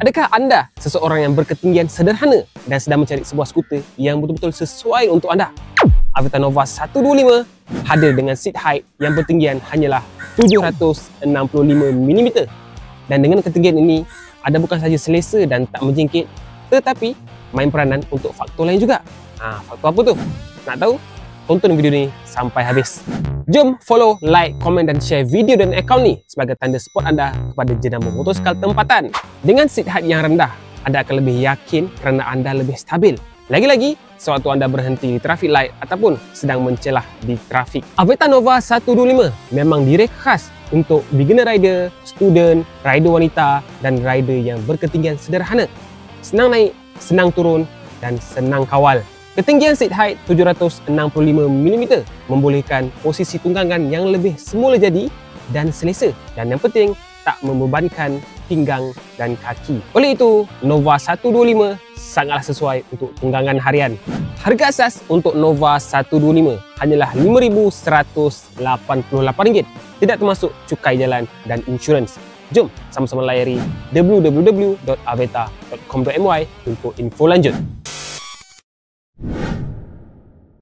Adakah anda seseorang yang berketinggian sederhana dan sedang mencari sebuah skuter yang betul-betul sesuai untuk anda? Aveta Nova 125 hadir dengan seat height yang bertinggian hanyalah 765mm. Dan dengan ketinggian ini, anda bukan sahaja selesa dan tak menjengkit, tetapi main peranan untuk faktor lain juga. Faktor apa tu? Nak tahu? Tonton video ni sampai habis. Jom follow, like, komen dan share video dan akaun ni sebagai tanda support anda kepada jenama motosikal tempatan. Dengan seat height yang rendah, anda akan lebih yakin kerana anda lebih stabil. Lagi-lagi, sewaktu anda berhenti di traffic light ataupun sedang mencelah di trafik. Aveta Nova 125 memang direka khas untuk beginner rider, student, rider wanita dan rider yang berketinggian sederhana. Senang naik, senang turun dan senang kawal. Ketinggian seat height 765mm membolehkan posisi tunggangan yang lebih semula jadi dan selesa, dan yang penting tak membebankan pinggang dan kaki. Oleh itu, Nova 125 sangatlah sesuai untuk tunggangan harian. Harga asas untuk Nova 125 hanyalah RM5,188, tidak termasuk cukai jalan dan insurans. Jom sama-sama layari www.aveta.com.my untuk info lanjut.